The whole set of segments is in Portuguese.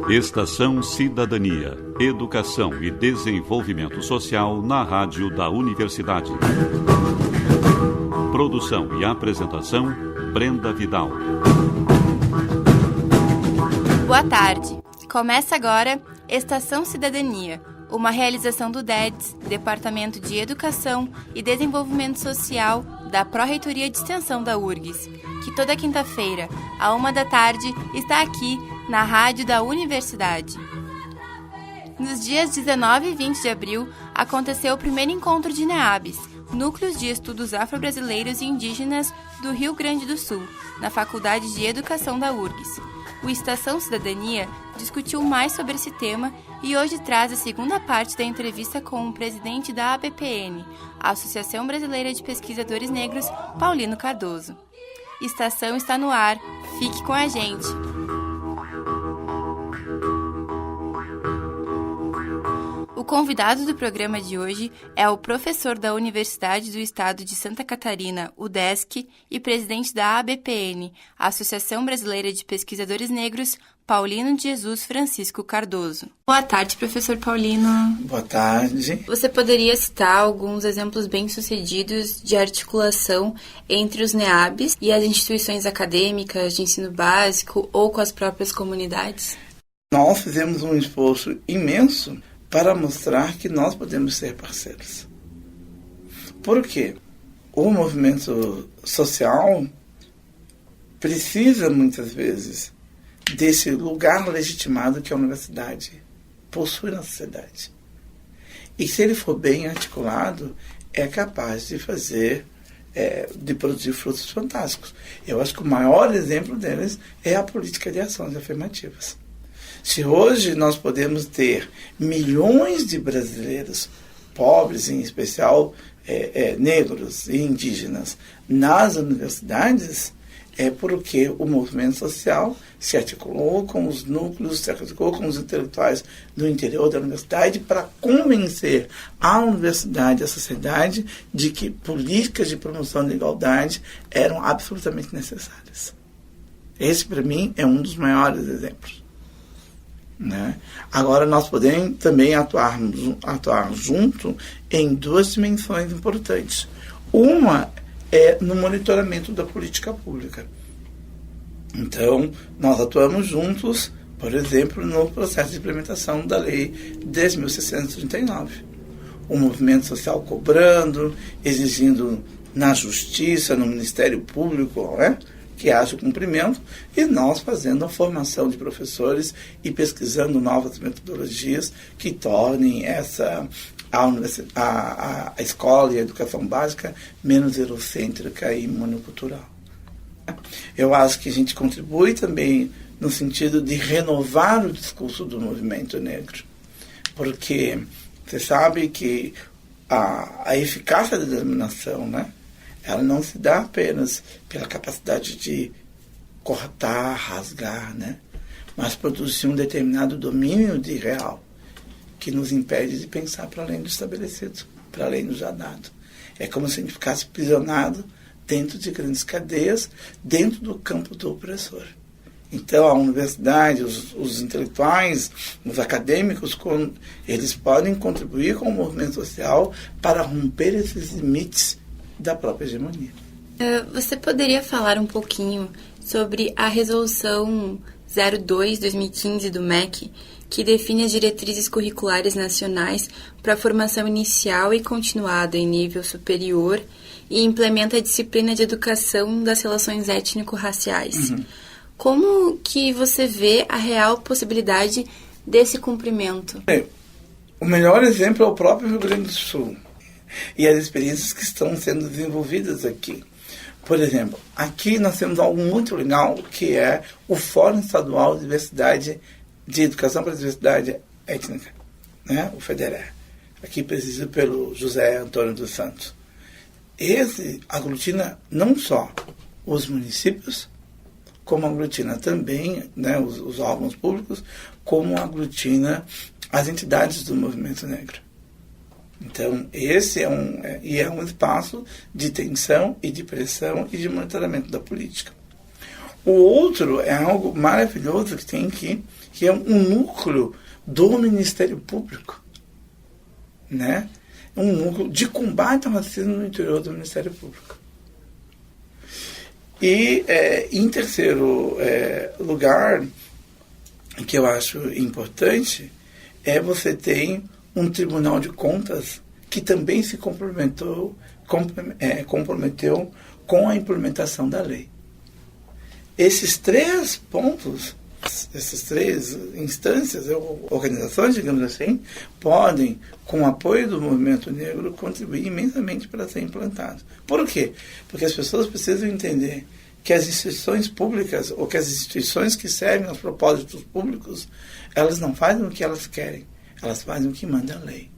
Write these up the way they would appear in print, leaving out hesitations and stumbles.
Estação Cidadania, Educação e Desenvolvimento Social na Rádio da Universidade. Produção e apresentação, Brenda Vidal. Boa tarde. Começa agora Estação Cidadania, uma realização do DEDS, Departamento de Educação e Desenvolvimento Social da Pró-Reitoria de Extensão da URGS, que toda quinta-feira, à 13h, está aqui na Rádio da Universidade. Nos dias 19 e 20 de abril, aconteceu o primeiro encontro de NEABs, Núcleos de Estudos Afro-Brasileiros e Indígenas do Rio Grande do Sul, na Faculdade de Educação da URGS. O Estação Cidadania discutiu mais sobre esse tema e hoje traz a segunda parte da entrevista com o presidente da ABPN, a Associação Brasileira de Pesquisadores Negros, Paulino Cardoso. Estação está no ar, fique com a gente! O convidado do programa de hoje é o professor da Universidade do Estado de Santa Catarina, UDESC, e presidente da ABPN, a Associação Brasileira de Pesquisadores Negros, Paulino de Jesus Francisco Cardoso. Boa tarde, professor Paulino. Boa tarde. Você poderia citar alguns exemplos bem-sucedidos de articulação entre os NEABs e as instituições acadêmicas de ensino básico ou com as próprias comunidades? Nós fizemos um esforço imenso para mostrar que nós podemos ser parceiros. Por quê? O movimento social precisa, muitas vezes, desse lugar legitimado que a universidade possui na sociedade. E se ele for bem articulado, é capaz de de produzir frutos fantásticos. Eu acho que o maior exemplo deles é a política de ações afirmativas. Se hoje nós podemos ter milhões de brasileiros, pobres em especial, negros e indígenas, nas universidades, é porque o movimento social se articulou com os núcleos, se articulou com os intelectuais do interior da universidade para convencer a universidade, a sociedade, de que políticas de promoção da igualdade eram absolutamente necessárias. Esse, para mim, é um dos maiores exemplos. Né? Agora, nós podemos também atuar junto em duas dimensões importantes. Uma é no monitoramento da política pública. Então, nós atuamos juntos, por exemplo, no processo de implementação da Lei 10.639. O movimento social cobrando, exigindo na Justiça, no Ministério Público, que haja o cumprimento, e nós fazendo a formação de professores e pesquisando novas metodologias que tornem a escola e a educação básica menos eurocêntrica e monocultural. Eu acho que a gente contribui também no sentido de renovar o discurso do movimento negro, porque você sabe que a eficácia da determinação, ela não se dá apenas pela capacidade de cortar, rasgar, mas produzir um determinado domínio de real que nos impede de pensar para além do estabelecido, para além do já dado. É como se a gente ficasse prisionado dentro de grandes cadeias, dentro do campo do opressor. Então, a universidade, os intelectuais, os acadêmicos, eles podem contribuir com o movimento social para romper esses limites da própria hegemonia. Você poderia falar um pouquinho sobre a Resolução 02/2015 do MEC, que define as diretrizes curriculares nacionais para a formação inicial e continuada em nível superior e implementa a disciplina de educação das relações étnico-raciais. Como que você vê a real possibilidade desse cumprimento? O melhor exemplo é o próprio Rio Grande do Sul e as experiências que estão sendo desenvolvidas aqui. Por exemplo, aqui nós temos algo muito legal, que é o Fórum Estadual de Diversidade de Educação para a Diversidade Étnica, o FEDERE, aqui presidido pelo José Antônio dos Santos. Esse aglutina não só os municípios, como aglutina também os órgãos públicos, como aglutina as entidades do movimento negro. Então, esse é um espaço de tensão e de pressão e de monitoramento da política. O outro é algo maravilhoso que tem aqui, que é um núcleo do Ministério Público, né? Um núcleo de combate ao racismo no interior do Ministério Público. E, em terceiro lugar, que eu acho importante, você tem um Tribunal de Contas que também se comprometeu com a implementação da lei. Esses três pontos, essas três instâncias, organizações, digamos assim, podem, com o apoio do movimento negro, contribuir imensamente para ser implantado. Por quê? Porque as pessoas precisam entender que as instituições públicas, ou que as instituições que servem aos propósitos públicos, elas não fazem o que elas querem, elas fazem o que manda a lei.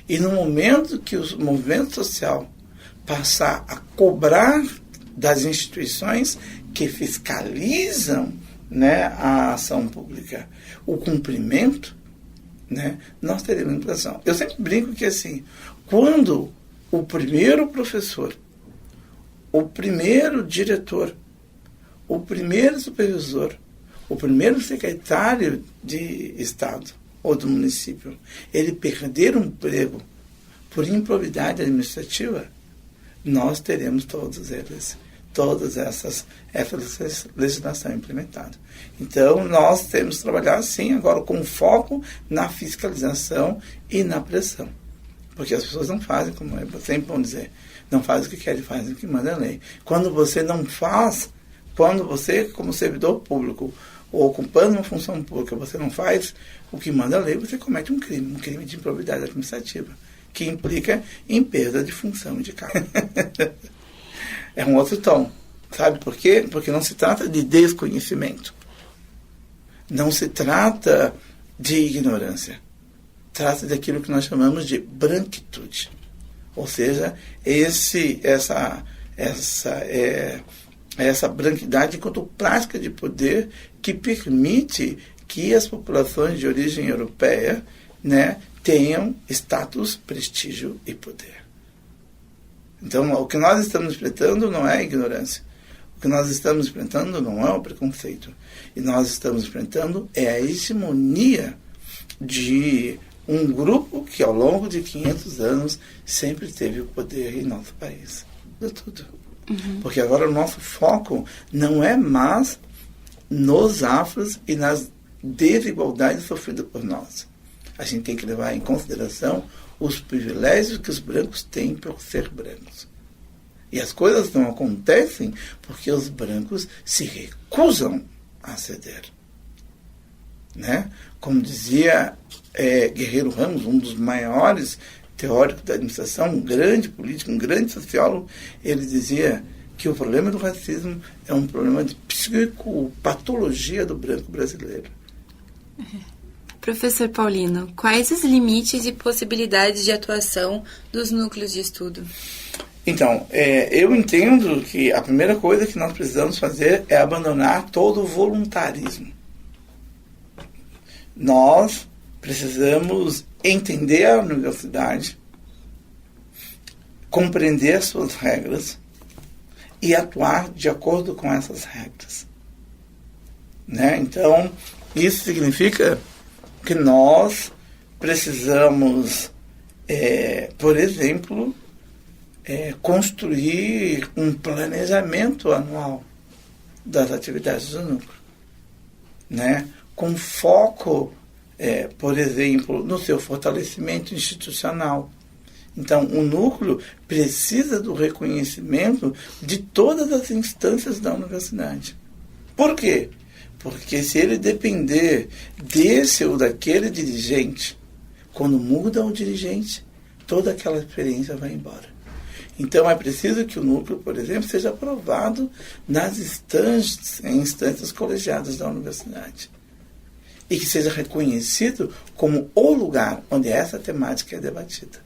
E no momento que o movimento social passar a cobrar das instituições que fiscalizam, né, a ação pública, o cumprimento, né, nós teremos inflação. Eu sempre brinco que, assim, quando o primeiro professor, o primeiro diretor, o primeiro supervisor, o primeiro secretário de Estado ou do município, ele perder um emprego por improbidade administrativa, nós teremos todas essas legislação implementada. Então, nós temos que trabalhar, sim, agora com foco na fiscalização e na pressão. Porque as pessoas não fazem, como sempre vão dizer, não fazem o que querem, fazem o que manda a lei. Quando você não faz, quando você, como servidor público, ou ocupando uma função pública, você não faz o que manda a lei, você comete um crime de improbidade administrativa, que implica em perda de função de cargo. É um outro tom. Sabe por quê? Porque não se trata de desconhecimento. Não se trata de ignorância. Trata daquilo que nós chamamos de branquitude. Ou seja, essa branquidade enquanto prática de poder que permite que as populações de origem europeia, né, tenham status, prestígio e poder. Então, o que nós estamos enfrentando não é a ignorância. O que nós estamos enfrentando não é o preconceito. E nós estamos enfrentando a hegemonia de um grupo que, ao longo de 500 anos, sempre teve o poder em nosso país. De tudo. Uhum. Porque agora o nosso foco não é mais nos afros e nas desigualdades sofridas por nós. A gente tem que levar em consideração os privilégios que os brancos têm por ser brancos. E as coisas não acontecem porque os brancos se recusam a ceder. Né? Como dizia Guerreiro Ramos, um dos maiores teóricos da administração, um grande político, um grande sociólogo, ele dizia que o problema do racismo é um problema de psicopatologia do branco brasileiro. Professor Paulino, quais os limites e possibilidades de atuação dos núcleos de estudo? Então, eu entendo que a primeira coisa que nós precisamos fazer é abandonar todo o voluntarismo. Nós precisamos entender a universidade, compreender as suas regras e atuar de acordo com essas regras. Né? Então, isso significa que nós precisamos, por exemplo, construir um planejamento anual das atividades do núcleo, né? Com foco, por exemplo, no seu fortalecimento institucional. Então, o núcleo precisa do reconhecimento de todas as instâncias da universidade. Por quê? Porque se ele depender desse ou daquele dirigente, quando muda o dirigente, toda aquela experiência vai embora. Então, é preciso que o núcleo, por exemplo, seja aprovado nas instâncias colegiadas da universidade. E que seja reconhecido como o lugar onde essa temática é debatida.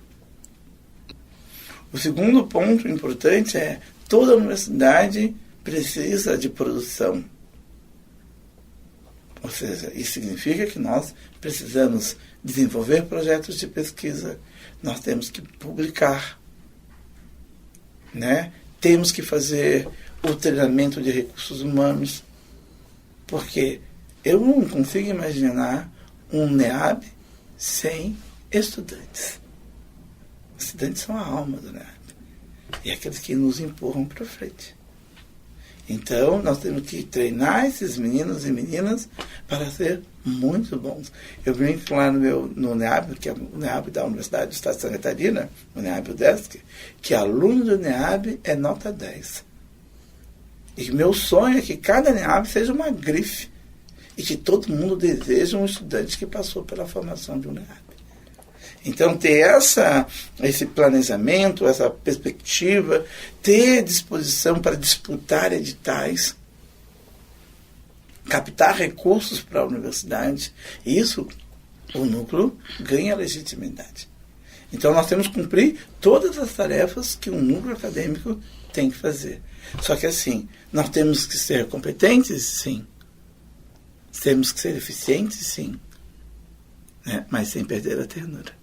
O segundo ponto importante é toda a universidade precisa de produção. Ou seja, isso significa que nós precisamos desenvolver projetos de pesquisa, nós temos que publicar, né? Temos que fazer o treinamento de recursos humanos, porque eu não consigo imaginar um NEAB sem estudantes. Os estudantes são a alma do NEAB. E aqueles que nos empurram para frente. Então, nós temos que treinar esses meninos e meninas para ser muito bons. Eu brinco lá no NEAB, que é o NEAB da Universidade do Estado de Santa Catarina, o NEAB UDESC, que aluno do NEAB é nota 10. E meu sonho é que cada NEAB seja uma grife e que todo mundo deseja um estudante que passou pela formação de um NEAB. Então, ter esse planejamento, essa perspectiva, ter disposição para disputar editais, captar recursos para a universidade, isso, o núcleo ganha legitimidade. Então, nós temos que cumprir todas as tarefas que um núcleo acadêmico tem que fazer. Só que, assim, nós temos que ser competentes, sim. Temos que ser eficientes, sim. Né? Mas sem perder a ternura.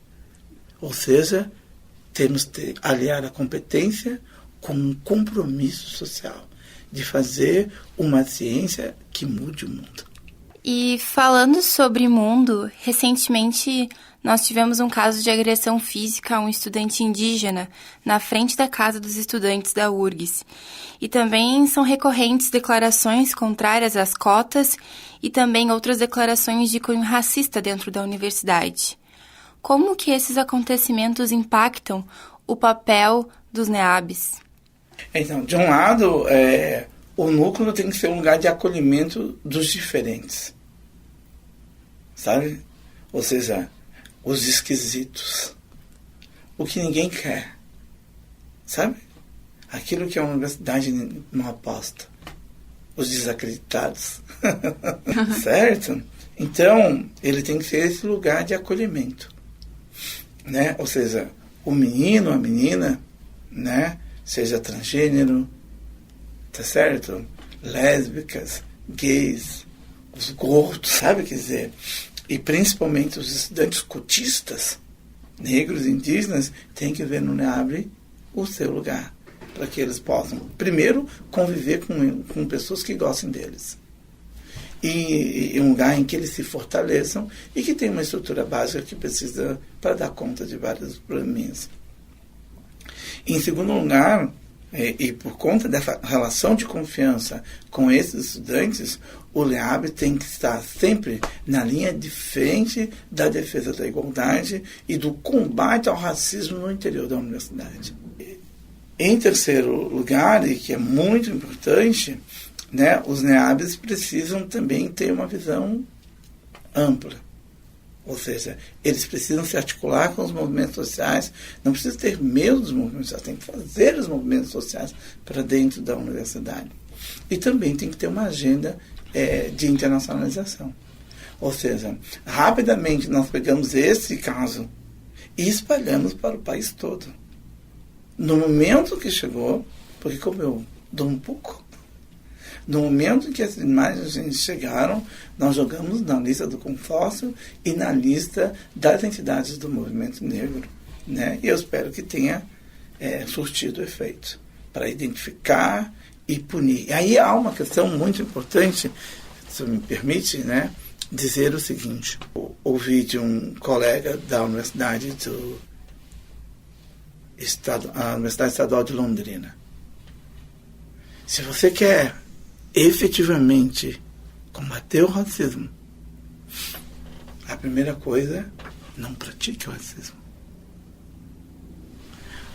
Ou seja, temos que aliar a competência com um compromisso social de fazer uma ciência que mude o mundo. E falando sobre mundo, recentemente nós tivemos um caso de agressão física a um estudante indígena na frente da casa dos estudantes da URGS. E também são recorrentes declarações contrárias às cotas e também outras declarações de cunho racista dentro da universidade. Como que esses acontecimentos impactam o papel dos NEABs? Então, de um lado, o núcleo tem que ser um lugar de acolhimento dos diferentes. Sabe? Ou seja, os esquisitos. O que ninguém quer. Sabe? Aquilo que a universidade não aposta. Os desacreditados. Certo? Então, ele tem que ser esse lugar de acolhimento. Né? Ou seja, o menino, a menina, né? Seja transgênero, tá certo? Lésbicas, gays, os gordos, sabe? Quer dizer, e principalmente os estudantes cotistas, negros, indígenas, têm que ver no NEAB o seu lugar, para que eles possam, primeiro, conviver com pessoas que gostem deles. E um lugar em que eles se fortaleçam e que tem uma estrutura básica que precisa para dar conta de vários probleminhas. Em segundo lugar, e por conta dessa relação de confiança com esses estudantes, o NEAB tem que estar sempre na linha de frente da defesa da igualdade e do combate ao racismo no interior da universidade. Em terceiro lugar, e que é muito importante, né, os NEABs precisam também ter uma visão ampla. Ou seja, eles precisam se articular com os movimentos sociais, não precisa ter medo dos movimentos sociais, tem que fazer os movimentos sociais para dentro da universidade. E também tem que ter uma agenda de internacionalização. Ou seja, rapidamente nós pegamos esse caso e espalhamos para o país todo. No momento que chegou, porque como eu dou um pouco, no momento em que as imagens chegaram, nós jogamos na lista do consórcio e na lista das entidades do movimento negro. Né? E eu espero que tenha surtido efeito para identificar e punir. E aí há uma questão muito importante, se me permite, né, dizer o seguinte. Eu ouvi de um colega da Universidade Estadual de Londrina. Se você quer efetivamente combater o racismo, a primeira coisa é não pratique o racismo.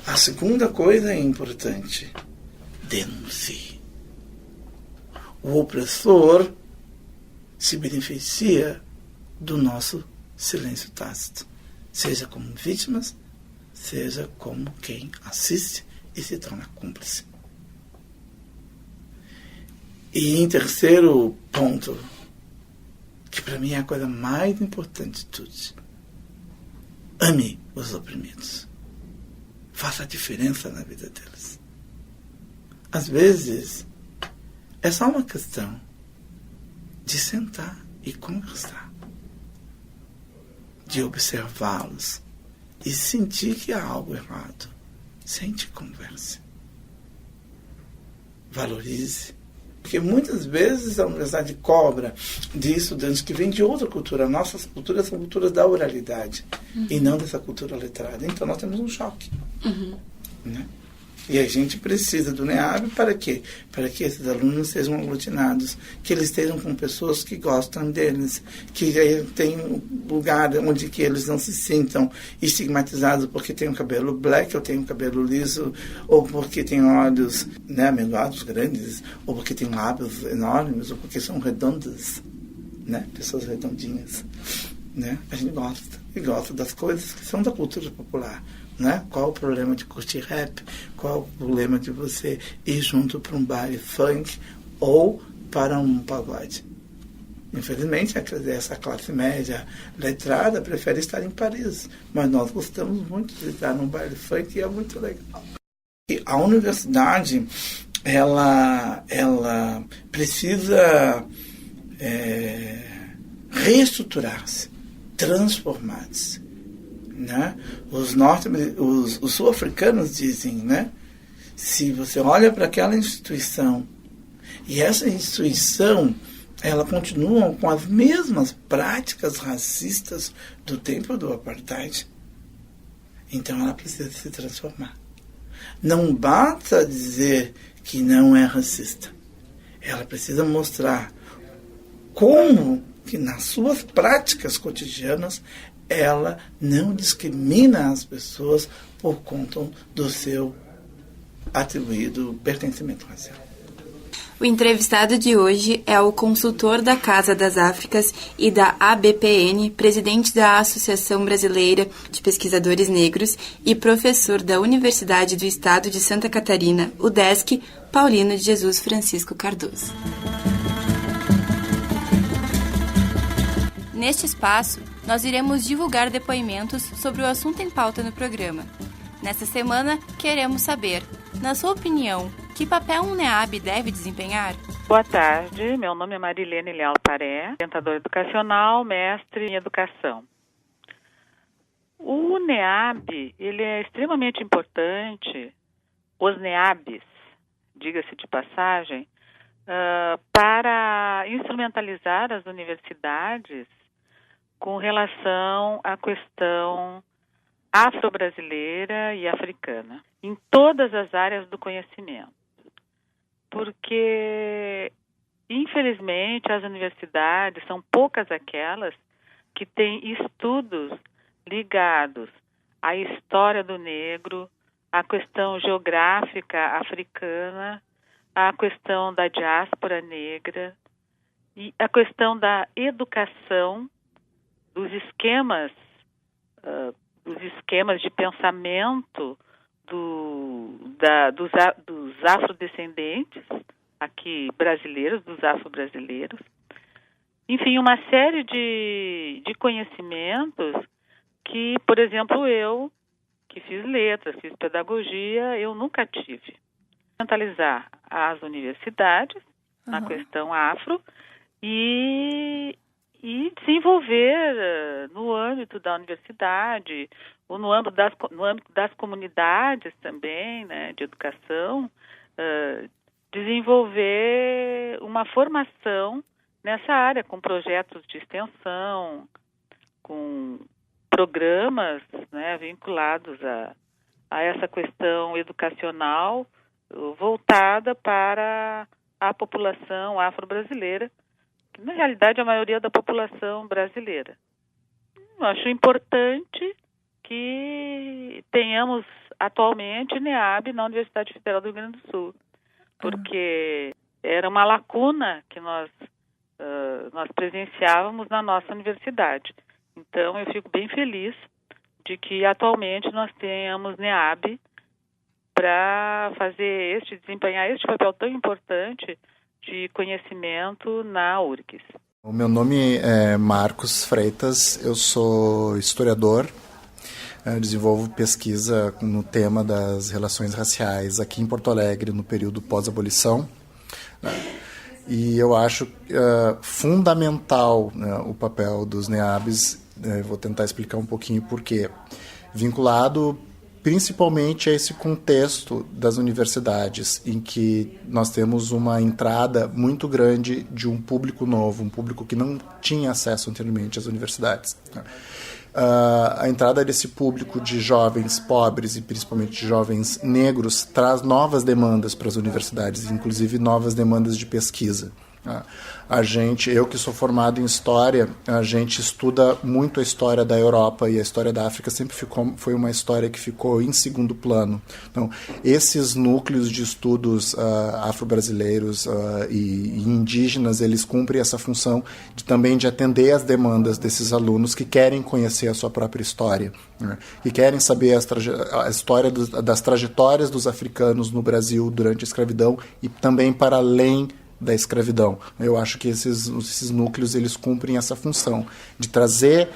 A segunda coisa é importante, denuncie. O opressor se beneficia do nosso silêncio tácito, seja como vítimas, seja como quem assiste e se torna cúmplice. E em terceiro ponto, que para mim é a coisa mais importante de tudo, ame os oprimidos. Faça a diferença na vida deles. Às vezes, é só uma questão de sentar e conversar, de observá-los e sentir que há algo errado. Sente e converse. valorize. Porque muitas vezes a universidade cobra de estudantes que vêm de outra cultura. Nossas culturas são culturas da oralidade e não dessa cultura letrada. Então nós temos um choque. Né? E a gente precisa do NEAB para quê? Para que esses alunos sejam aglutinados, que eles estejam com pessoas que gostam deles, que tenham um lugar onde que eles não se sintam estigmatizados porque tem um cabelo black, ou tem um cabelo liso, ou porque tem olhos, né, amendoados grandes, ou porque tem lábios enormes, ou porque são redondas, né, pessoas redondinhas. Né? A gente gosta, e gosta das coisas que são da cultura popular. Né? Qual o problema de curtir rap? Qual o problema de você ir junto para um baile funk ou para um pagode? Infelizmente, essa classe média letrada prefere estar em Paris, mas nós gostamos muito de estar num baile funk e é muito legal. E a universidade, ela precisa reestruturar-se, transformar-se. Né? Os sul-africanos dizem, né? Se você olha para aquela instituição e essa instituição ela continua com as mesmas práticas racistas do tempo do apartheid, então ela precisa se transformar. Não basta dizer que não é racista, ela precisa mostrar como que nas suas práticas cotidianas ela não discrimina as pessoas por conta do seu atribuído pertencimento racial. O entrevistado de hoje é o consultor da Casa das Áfricas e da ABPN, presidente da Associação Brasileira de Pesquisadores Negros e professor da Universidade do Estado de Santa Catarina, UDESC, Paulino de Jesus Francisco Cardoso. Neste espaço, nós iremos divulgar depoimentos sobre o assunto em pauta no programa. Nesta semana, queremos saber, na sua opinião, que papel um NEAB deve desempenhar? Boa tarde, meu nome é Marilene Leal Paré, orientadora educacional, mestre em educação. O NEAB, ele é extremamente importante, os NEABs, diga-se de passagem, para instrumentalizar as universidades com relação à questão afro-brasileira e africana, em todas as áreas do conhecimento. Porque, infelizmente, as universidades são poucas aquelas que têm estudos ligados à história do negro, à questão geográfica africana, à questão da diáspora negra e à questão da educação, dos esquemas de pensamento dos afrodescendentes, aqui brasileiros, dos afro-brasileiros. Enfim, uma série de conhecimentos que, por exemplo, eu, que fiz letras, fiz pedagogia, eu nunca tive. Centralizar as universidades na questão afro e desenvolver no âmbito da universidade, ou no âmbito das comunidades também, né, de educação, desenvolver uma formação nessa área, com projetos de extensão, com programas, né, vinculados a essa questão educacional voltada para a população afro-brasileira, que na realidade é a maioria da população brasileira. Eu acho importante que tenhamos atualmente NEAB na Universidade Federal do Rio Grande do Sul, porque era uma lacuna que nós presenciávamos na nossa universidade. Então, eu fico bem feliz de que atualmente nós tenhamos NEAB para desempenhar este papel tão importante de conhecimento na URGS. O meu nome é Marcos Freitas, eu sou historiador, desenvolvo pesquisa no tema das relações raciais aqui em Porto Alegre no período pós-abolição. E eu acho fundamental, né, o papel dos NEABs. Vou tentar explicar um pouquinho por quê. Vinculado principalmente a esse contexto das universidades, em que nós temos uma entrada muito grande de um público novo, um público que não tinha acesso anteriormente às universidades. A entrada desse público de jovens pobres e principalmente de jovens negros traz novas demandas para as universidades, inclusive novas demandas de pesquisa. Eu que sou formado em História, a gente estuda muito a história da Europa, e a história da África sempre foi uma história que ficou em segundo plano. Então, esses núcleos de estudos afro-brasileiros e indígenas, eles cumprem essa função também de atender às demandas desses alunos que querem conhecer a sua própria história, né? Que querem saber a história das trajetórias dos africanos no Brasil durante a escravidão e também para além da escravidão. Eu acho que esses núcleos, eles cumprem essa função de trazer,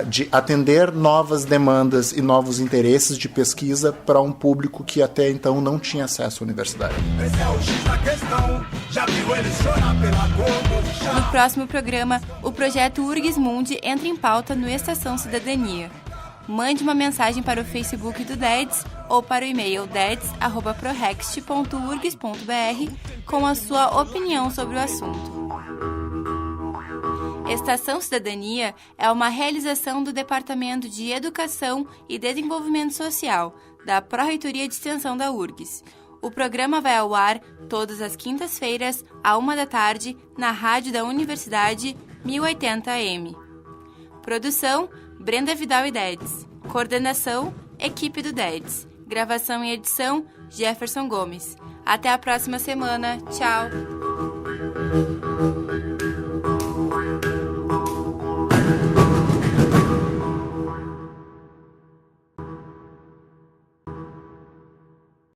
de atender novas demandas e novos interesses de pesquisa para um público que até então não tinha acesso à universidade. No próximo programa, o projeto URGS Mundi entra em pauta no Estação Cidadania. Mande uma mensagem para o Facebook do DEDS ou para o e-mail deds@prohext.urgs.br com a sua opinião sobre o assunto. Estação Cidadania é uma realização do Departamento de Educação e Desenvolvimento Social da Pró-Reitoria de Extensão da URGS. O programa vai ao ar todas as quintas-feiras, à 13h, na rádio da Universidade 1080 AM. Produção: Brenda Vidal e DEDS. Coordenação: equipe do DEDS. Gravação e edição: Jefferson Gomes. Até a próxima semana. Tchau!